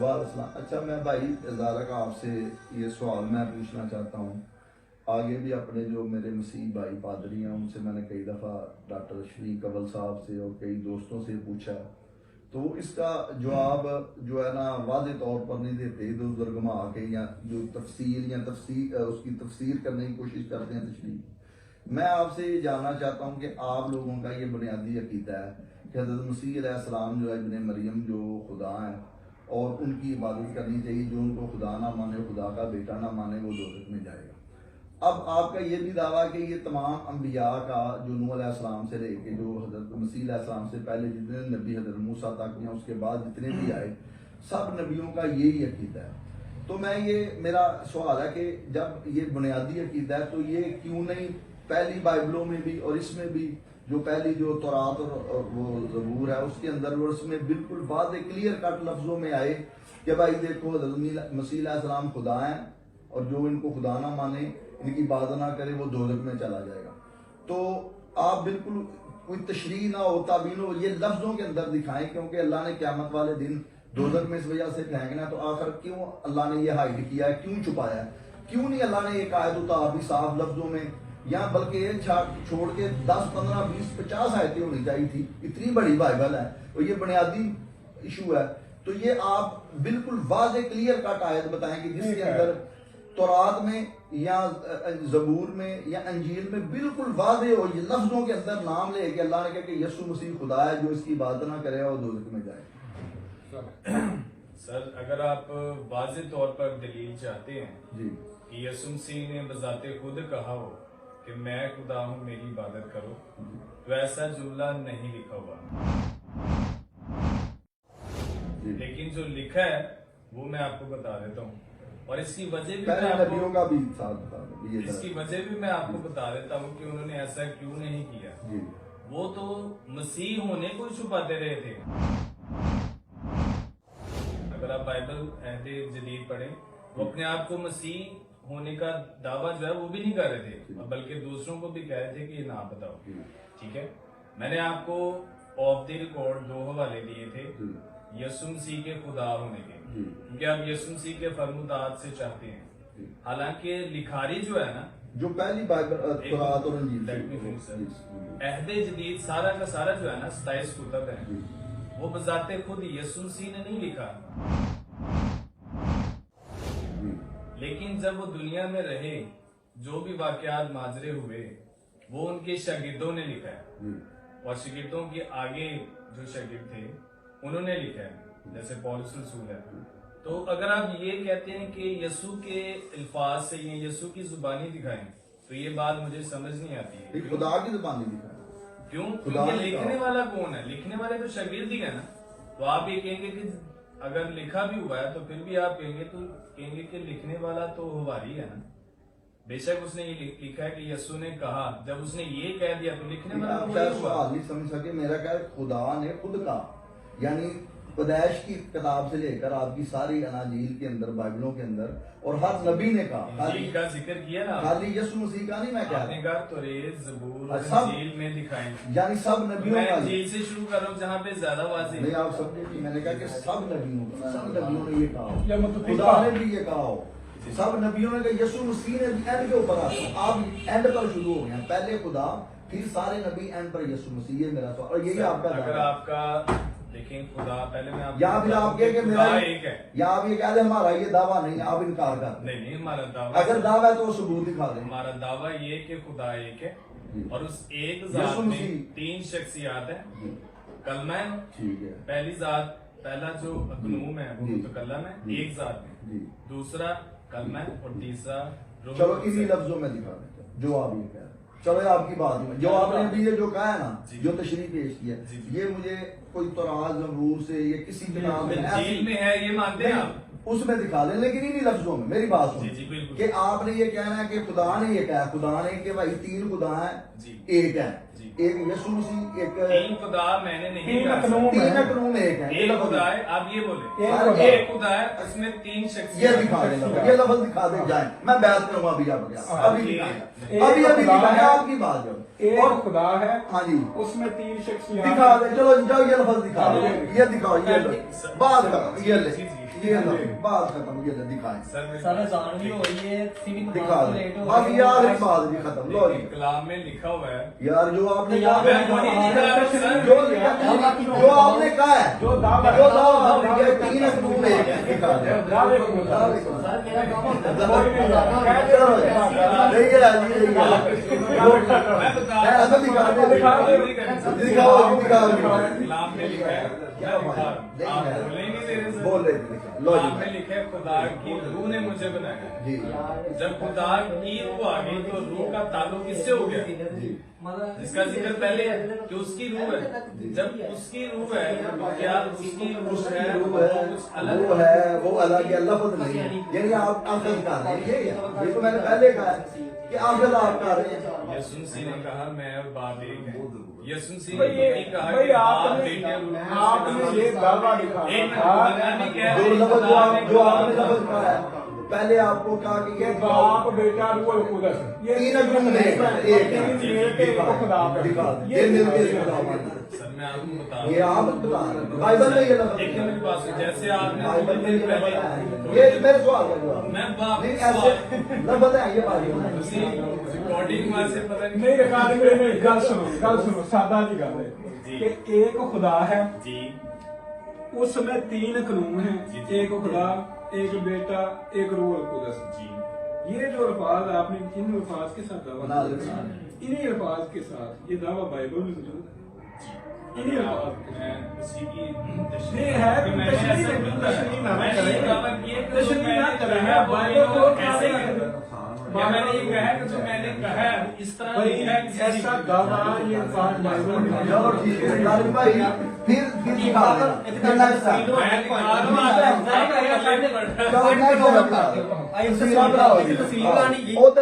वालेकुम। अच्छा, मैं भाई ज़ारा का आपसे ये सवाल मैं पूछना चाहता हूँ। आगे भी अपने जो मेरे मसीह भाई पादरी हैं उनसे मैंने कई दफ़ा डॉक्टर शफीक अव्वल साहब से और कई दोस्तों से पूछा, तो इसका जवाब जो है ना वाज़े तौर पर नहीं देते, इधर उधर घुमा के या जो तफसीर उसकी तफसीर करने की कोशिश करते हैं तशरीह। मैं आपसे ये जानना चाहता हूँ कि आप लोगों का ये बुनियादी अकीदा है कि हज़रत मसीह अलैहिस्सलाम जो है इब्न मरियम जो खुदा हैं और उनकी इबादत करनी चाहिए, जो उनको खुदा ना माने, खुदा का बेटा ना माने, वो दोज़ख में जाएगा। अब आपका ये भी दावा कि ये तमाम अंबिया का जो नूह अलैहिस्सलाम से लेके जो हज़रत मसीह अलैहिस्सलाम से पहले जितने नबी हज़रत मूसा तक या उसके बाद जितने भी आए, सब नबियों का यही अकीदा है। तो मैं ये मेरा सवाल है कि जब ये बुनियादी अकीदा है तो ये क्यों नहीं पहली बाइबलों में भी और इसमें भी जो पहली जो तौरात और वो ज़बूर है उसके अंदर वो उसमें बिल्कुल वाज़े क्लियर कट लफ्ज़ों में आए कि भाई देखो हज़रत मसीह अलैहिस्सलाम खुदा हैं और जो इनको खुदा ना माने, इनकी इबादत ना करे, वो दोज़ख में चला जाएगा। तो आप बिल्कुल कोई तशरीह ना हो, ताबीन हो, ये लफ्ज़ों के अंदर दिखाएं, क्योंकि अल्लाह ने क़यामत वाले दिन दोज़ख में इस वजह से फेंकना, तो आखिर क्यों अल्लाह ने ये हाइड किया है, क्यों छुपाया है? क्यों नहीं अल्लाह ने एक आयत उतार दी साफ लफ्ज़ों में, या बल्कि एक छोड़ के 10, 15, 20, 50 आयतें होनी चाहिए थी? इतनी बड़ी बाइबल है और ये बुनियादी इशू है, तो ये आप बिल्कुल वाज़े क्लियर कट आयत बताएं कि जिसके अंदर तौरात में या ज़बूर में या अंजील में बिल्कुल वाज़े हो, ये लफ्ज़ों के अंदर नाम ले कि अल्लाह ने कहा कि यीशु मसीह खुदा है, जो इसकी इबादत ना करे और दोज़ख में जाए। सर, अगर आप वाज़े तौर पर दलील चाहते हैं जी कि यीशु मसीह ने बजाते खुद कहा हो कि मैं खुदा हूँ, मेरी इबादत करो, तो ऐसा जुमला नहीं लिखा हुआ, लेकिन जो लिखा है वो मैं आपको बता देता हूँ, और इसकी वजह भी मैं नबियों का भी साथ बता दो। इसकी वजह भी मैं आपको बता देता हूँ कि उन्होंने ऐसा क्यों नहीं किया। वो तो मसीह होने को छुपाते रहे थे। अगर आप बाइबल अहदे जदीद पढ़ें, वो अपने आप को मसीह होने का दावा जो है वो भी नहीं कर रहे थे, बल्कि दूसरों को भी कह रहे थे कि ये ना बताओ। ठीक है, मैंने आपको ऑफ द रिकॉर्ड 2 हवाले दिए थे यीशु मसीह के खुदा होने के, क्योंकि आप यीशु मसीह के फर्मुदात से चाहते हैं। हालांकि लिखारी जो है ना, जो पहली बाइबल तौरात और अंजील, अहदे जदीद सारा का सारा जो है ना 27 कुतब है, वो बजाते खुद यीशु मसीह ने नहीं लिखा, लेकिन जब वो दुनिया में रहे, जो भी वाकयात माजरे हुए वो उनके शागिर्दों ने लिखा है, और शागिर्दों के आगे जो शागिर्द थे उन्होंने लिखा है, जैसे पौलुस रसूल है। तो अगर आप ये कहते हैं कि यीशु के अल्फाज से ये यीशु की जुबानी दिखाएं, तो ये बात मुझे समझ नहीं आती है। खुदा की जुबानी दिखाएं क्यों? क्योंकि लिखने वाला कौन है? लिखने वाले तो शागिर्द ही है ना। तो आप ये कहेंगे कि अगर लिखा भी हुआ है तो फिर भी आप कहेंगे कि लिखने वाला तो हवारी है ना। बेशक उसने ये लिखा है कि यीशु ने कहा, जब उसने ये कह दिया तो लिखने वाला सवाल नहीं समझ सके। मेरा क्या है, खुदा ने खुद कहा, यानी पैदाइश की किताब से लेकर आपकी सारी अनाजील के अंदर, बाइबलों के अंदर, और हर नबी ने कहा, का जिक्र किया ना, खाली यीशु मसीह का नहीं। मैं कह रहा हूं तौरात, ज़बूर और इंजील में दिखाएं, यानी सब नबियों का। इंजील से शुरू कर रहा हूं जहां पे ज्यादा वाज़ेह नहीं, आप समझे नहीं, मैंने कहा कि सब नबियों ने ये कहा, खुदा ने भी ये कहा हो, सब नबियों ने कहा, यीशु मसीह ने भी एंड के ऊपर आता। आप एंड पर शुरू हो गए, पहले खुदा फिर सारे नबी, एंड पर यीशु मसीह। ये मेरा सवाल, और यही आपका अगर आपका देखें खुदा, पहले मैं आपको, या फिर आप कहे कि मेरा एक है, या आप ये कह दे हमारा ये दावा नहीं, आप इनकार कर। नहीं, हमारा दावा, अगर दावा है तो सबूत दिखा दें। हमारा दावा ये कि खुदा एक है और उस एक जात में 3 शख्सियात है। कलमा है, ठीक है, पहली जात, पहला जो अकनूम है वो मुतकल्लम है एक जात में, दूसरा कलमा है, और तीसरा रूह। चलो इन्हीं लफ्जों में दिखा देते जो आप ये कह रहे हैं। चलो ये आपकी बात में जो आपने अभी ये जो कहा है ना, जो तशरीह पेश किया, ये मुझे कोई तौरात ज़बूर से या किसी किताब में है, ये मानते हैं आप, उसमें दिखा दें, लेकिन इन्हीं लफ्जों में मेरी बात सुनो कि आपने ये कहना है कि खुदा ने ये कहा, खुदा ने कि भाई 3 खुदा है, एक है, एक यीशु मसीह, एक 3 खुदा मैंने नहीं कहा, 3 अकनूम एक है, एक खुदा है। आप ये बोले एक खुदा है, उसमें 3 शख्सियत, ये दिखा दें, ये लफ्ज दिखा दे जाए, मैं बात करूंगा अभी अभी दिखाया आपकी बात जो एक खुदा है, हाँ जी, उसमें 3 शख्सियत दिखा दे। चलो जाओ ये लफ्ज दिखा दो, ये दिखाओ, ये बात करो, ये یہ نا بات ختم یہ دکھائیں سر اذان بھی ہو رہی ہے سیدھی دکھا نماز دیں لیٹ ہو بس رہی یہ آخری بات جی ختم لو جی کلام میں لکھا ہوا ہے یار جو آپ نے یار کہا جو آپ نے کہا ہے جو دعویٰ تین اکتوبر دکھا دیں سر میرا کام ہوتا ہے نہیں ہے جی نہیں ہے کلام میں لکھا ہے کیا لکھا آپ بولے ہی نہیں دے رہے سر بول رہے لو کلام میں جی لکھا ہے خدا کی روح نے مجھے بنایا ہے جی جب خدا کی روح آ گئی تو روح کا تعلق کس سے ہو گیا جی جس کا ذکر پہلے ہے کہ اس کی روح ہے جب اس کی روح ہے تو کیا اس کی روح ہے روح وہ کچھ الگ وہ ہے وہ الگ ہے لفظ نہیں ہے یعنی آپ عقل کر رہے ہیں یہ تو میں نے پہلے کہا ہے کہ عقل آپ کر رہے ہیں یسوع مسیح نے کہا میں اور باپ ایک ہیں یسوع مسیح بھائی نے یہ کہا کہ باپ بیٹے اور آپ نے یہ دعویٰ لکھا ایک منٹ جو لفظ جو آپ نے لفظ کہا ہے پہلے آپ کو کہا کہ یہ باپ بیٹا روح القدس یہ تین اکتوبر ایک ایک خدا یہ مل کے خدا بنا سر میں آپ کو بتا یہ آپ بتا رہے ہیں بائبل میں یہ لفظ ایک میرے پاس جیسے آپ نے بائبل میں یہ پہلے لفظ ہے یہ میرے سوال کا جواب میں باپ نہیں ایسے لفظ ہے یہ بات ریکارڈنگ وہاں سے پتہ نہیں رکھا نہیں گل سنو سادہ جی گل ہے کہ ایک خدا ہے جی اس میں تین قانون ہیں ایک خدا ایک بیٹا ایک روح القدس جی یہ جو الفاظ آپ نے ان الفاظ کے ساتھ دعویٰ بنا کیا لیں۔ انہی الفاظ کے ساتھ یہ دعویٰ بائبل میں موجود ہے انہی الفاظ کے میں اسی کی نہیں ہے کہ میں نے ایسا کیوں کرا؟ تشریح نہ میں نے یہ دعویٰ کیا کہ جو تشریح میں نہ نے کریں کہا وہ بائبل کو ایسے ہی کرا۔ یا میں نے یہ کہا کہ جو میں نے کہا اس طرح بھائی لکھا ہے کسی چیز ایسا میں۔ دعویٰ یہ الفاظ بائبل میں موجود چلو ٹھیک ہے طارق بھائی پھر دکھا دیں پھر نیکسٹ ٹائم میں دکھا رہا ہوں آپ کو۔ چلو نیکسٹ ٹائم آئی تصویر بناؤ جی۔ تصویر بنانی جی۔ وہ تو